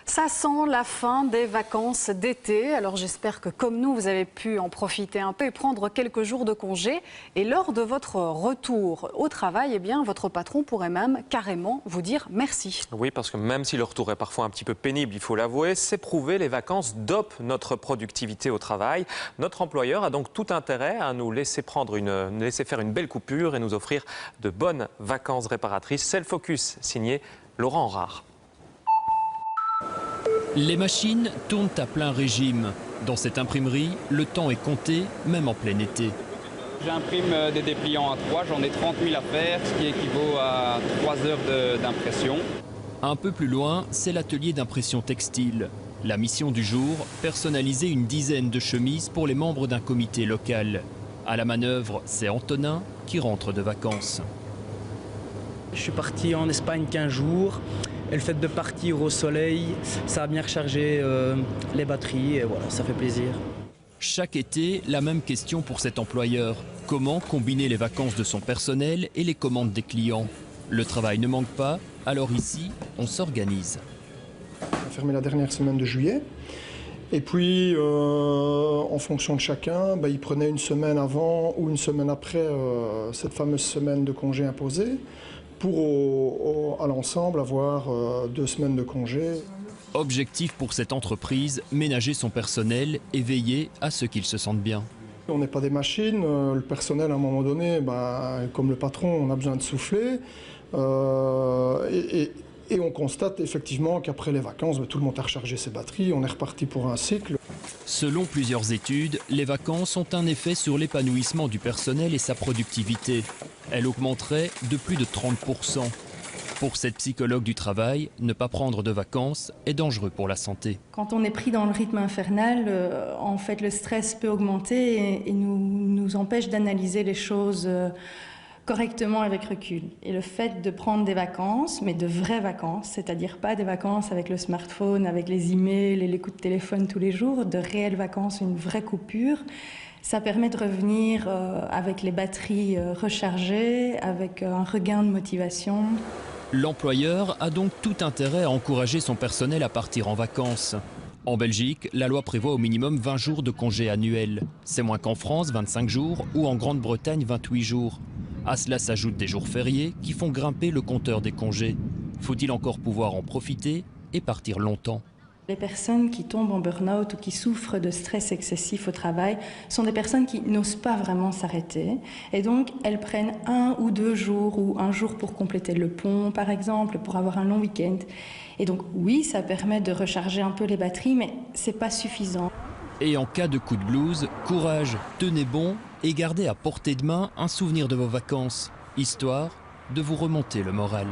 Ça sent la fin des vacances d'été. Alors j'espère que comme nous, vous avez pu en profiter un peu et prendre quelques jours de congé. Et lors de votre retour au travail, eh bien, votre patron pourrait même carrément vous dire merci. Oui, parce que même si le retour est parfois un petit peu pénible, il faut l'avouer, c'est prouvé, les vacances dopent notre productivité au travail. Notre employeur a donc tout intérêt à nous laisser faire une belle coupure et nous offrir de bonnes vacances réparatrices. C'est le Focus, signé Laurent Rare. Les machines tournent à plein régime. Dans cette imprimerie, le temps est compté, même en plein été. J'imprime des dépliants A3, j'en ai 30 000 à faire, ce qui équivaut à 3 heures d'impression. Un peu plus loin, c'est l'atelier d'impression textile. La mission du jour, personnaliser une dizaine de chemises pour les membres d'un comité local. À la manœuvre, c'est Antonin qui rentre de vacances. Je suis parti en Espagne 15 jours. Et le fait de partir au soleil, ça a bien rechargé les batteries et voilà, ça fait plaisir. Chaque été, la même question pour cet employeur. Comment combiner les vacances de son personnel et les commandes des clients? Le travail ne manque pas, alors ici, on s'organise. On a fermé la dernière semaine de juillet. Et puis, en fonction de chacun, il prenait une semaine avant ou une semaine après cette fameuse semaine de congé imposée pour, à l'ensemble, avoir 2 semaines de congé. Objectif pour cette entreprise, ménager son personnel et veiller à ce qu'ils se sentent bien. On n'est pas des machines, le personnel à un moment donné, comme le patron, on a besoin de souffler. Et on constate effectivement qu'après les vacances, tout le monde a rechargé ses batteries, on est reparti pour un cycle. Selon plusieurs études, les vacances ont un effet sur l'épanouissement du personnel et sa productivité. Elle augmenterait de plus de 30%. Pour cette psychologue du travail, ne pas prendre de vacances est dangereux pour la santé. Quand on est pris dans le rythme infernal, en fait, le stress peut augmenter et nous empêche d'analyser les choses correctement avec recul. Et le fait de prendre des vacances, mais de vraies vacances, c'est-à-dire pas des vacances avec le smartphone, avec les emails et les coups de téléphone tous les jours, de réelles vacances, une vraie coupure, ça permet de revenir avec les batteries rechargées, avec un regain de motivation. L'employeur a donc tout intérêt à encourager son personnel à partir en vacances. En Belgique, la loi prévoit au minimum 20 jours de congés annuels. C'est moins qu'en France, 25 jours, ou en Grande-Bretagne, 28 jours. À cela s'ajoutent des jours fériés qui font grimper le compteur des congés. Faut-il encore pouvoir en profiter et partir longtemps? Les personnes qui tombent en burn-out ou qui souffrent de stress excessif au travail sont des personnes qui n'osent pas vraiment s'arrêter. Et donc, elles prennent 1 ou 2 jours ou un jour pour compléter le pont, par exemple, pour avoir un long week-end. Et donc, oui, ça permet de recharger un peu les batteries, mais c'est pas suffisant. Et en cas de coup de blues, courage, tenez bon et gardez à portée de main un souvenir de vos vacances, histoire de vous remonter le moral.